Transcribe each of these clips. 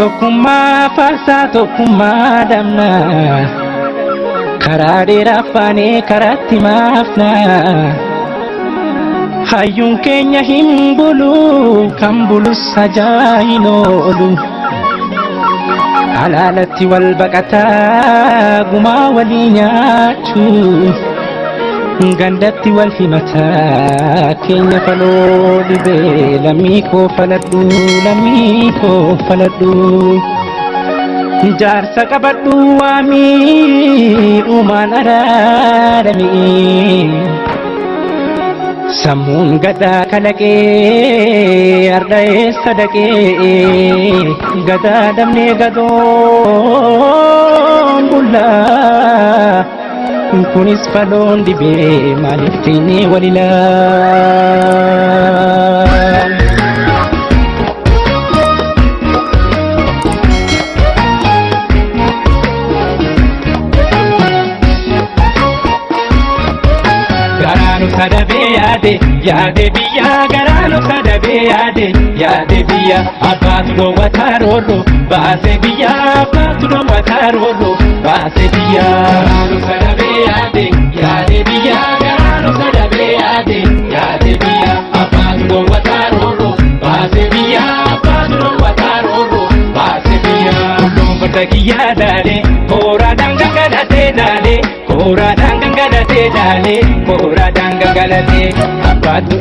Tokkummaa faarsaa tokkummaa damna karaa dheeraa faanee karaatti maafna hayyuun keenya hin bulu kan bulus ajaa'iin oolu alaalatti wal baqataa gumaa walii nyaachuu gandatti wal himataa keenya faloo dhibee lammii koo faladhu lammii koo faladhu jaarsa qabadhu waamii uumaan araadamii sammuun gadaa kalaqee arda'ee sadaqee gadaa damnee gadoon bullaa kunis faloon dhibee maaliif teenyee walilaa garaanu sadabee yaade biyya garaanu sadabee yaade biyya abbaatu dhoowwataa roorro baase biyya abbaatu dhoowwataa roorro baase biyya garaanu sadabee yaade biyya garaanu sadabee yaade biyya abbaatu dhoowwataa roorro baase biyya abbaatu dhoowwataa roorro baase biyya kulluun farda kiyyaa daale kooraadhaan gangalatee daale kooraadhaan gangalatee daale kooraadhaan gangalatee abbaatu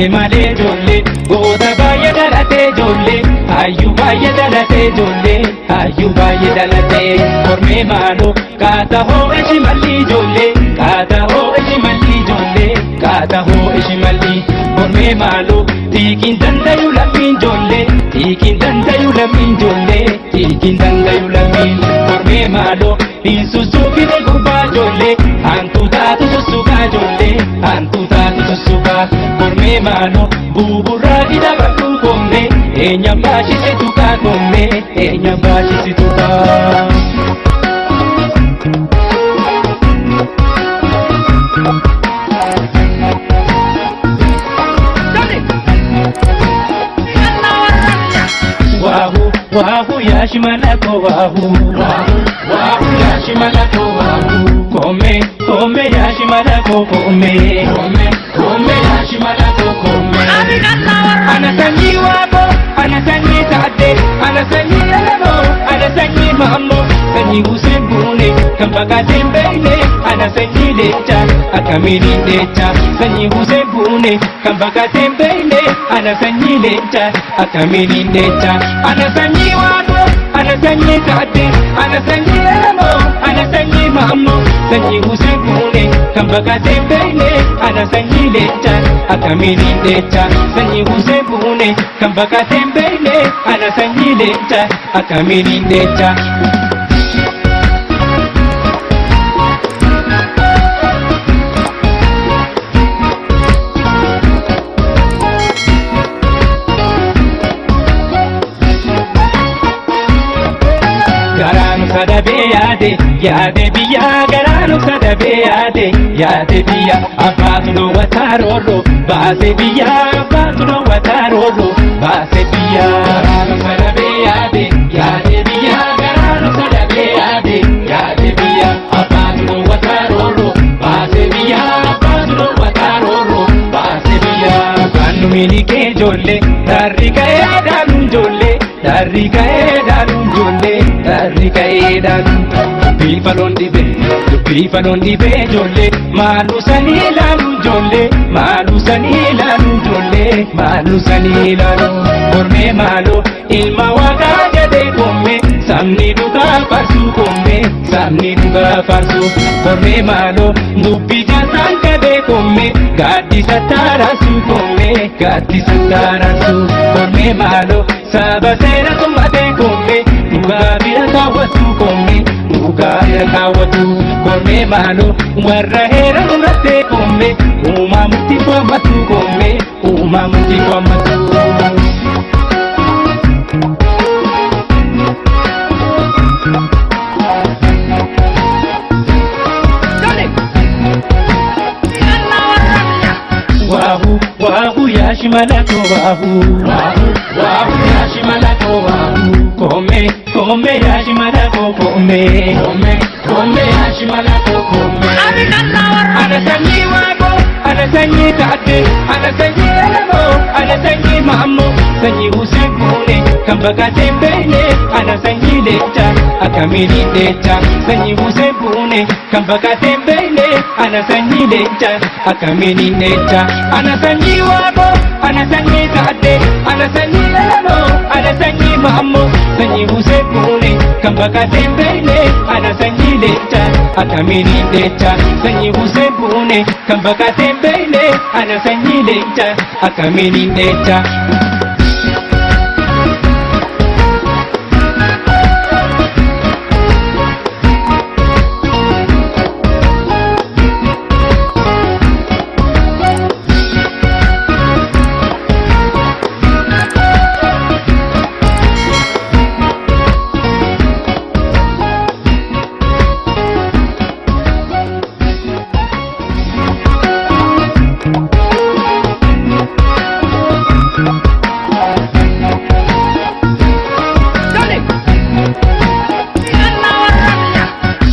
imale jolle goota baay'ee dhalatee jolle hayyuu baay'ee dhalatee jolle hayyuu baay'ee dhalatee kormee maaloo kaata hoo ishi malli jolle kaata hoo ishi malli jolle kaata hoo ishi malli kormee maaloo tiikiin dandayu lammiin jolle tiikiin dandayu lammiin jolle tiikiin dandayu lammiin kormee maaloo dhiinsusuufine gurbaa jolle hantu taatu sussukaa jolle hantu taatu sussukaa kormee maaloo buburraa hidhabadhu koomne eenyaan baashise tukaa koomne eenyaan baashise tukaa. Wahu ya shimalako wahu ya shimalako wahu kome ya shimalako kome ya shimalako kome anasanyi wabo anasanyi taade anasanyi elemo anasanyi mammo sanyi usembune kambaka tembele anasanyi lecha akamiri lecha sanyi usembune kambaka tembele anasanyi lecha akamiri lecha anasanyi wabo anasanyi taade anasanyi elemo anasanyi mammo sanyi usembune kambaka tembele anasanyi lecha akamiri lecha sanyi usembune kambaka tembele anasanyi lecha akamiri lecha. Garaanu sadabee yaade biyya garaanu sadabee yaade biyya abbaatu dhoowwataa roorro baase biyya abbaatu dhoowwataa roorro baase biyya garaanu sadabee yaade biyya garaanu sadabee yaade biyya abbaatu dhoowwataa roorro baase biyya abbaatu dhoowwataa roorro baase biyya kannu milikee jolle darri ka'ee daaluun jolle darri ka'ee daaluun jolle darri ka'ee daaluun dubbii faloon dhibee jolle maaluu sanii ilaaluun jolle maaluu sanii ilaaluun jolle maaluu sanii ilaaluun kormee maaloo ilma waaqaa jedhee koome sabni dhugaa farsuu koome sabni dhugaa farsuu kormee maaloo dubbii jaasaan qabee koome gaaddisa taaraasuu koome gaaddisa taaraasuu kormee maaloo saba seera tummatee koome dhugaa bira kaawwatu koome dhugaa bira kaawwatu kormee maaloo warra heera nurrattee koome uumaa murtii kwaammatu koome uumaa murtii kwaammatu. Wahu ya shimalako wahu ya shimalako wahu kome yashimala kome kome yashimala kome ana sanyi wako ana sanyi taate ana sanyi elmo ana sanyi mammo sanyi usekune kambaka tembele ana sanyi lecha akamini lecha sanyi usekune kambaka tembele ana sanyi lecha akamini lecha ana sanyi wako ana sanyi taate ana sanyi elmo ana sanyi mammo sanyi usekune kambaka tembele ana sanyi lecha akamini lecha sanyi usekune kambaka tembele ana sanyi lecha akamini lecha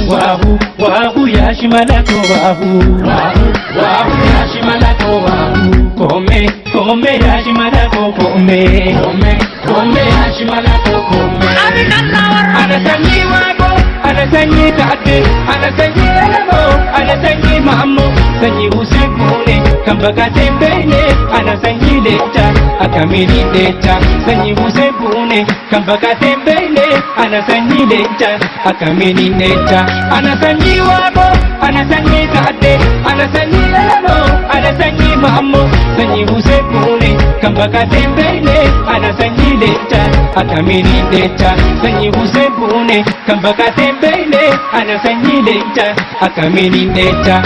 wahu yashimala ko wahu yashimala ko wahu kome yashimala ko kome yashimala ko kome ana sanyi wako ana sanyi taate ana sanyi elmo ana sanyi mammo sanyi usekune kambaka tembele ana sanyi lecha akamini lecha sanyi usekune kambaka tembele ana sanyi lecha akamini lecha ana sanyi wako ana sanyi taate ana sanyi elmo ana sanyi mammo sanyi usekune kambaka tembele ana sanyi lecha akamini lecha sanyi usekune kambaka tembele ana sanyi lecha akamini lecha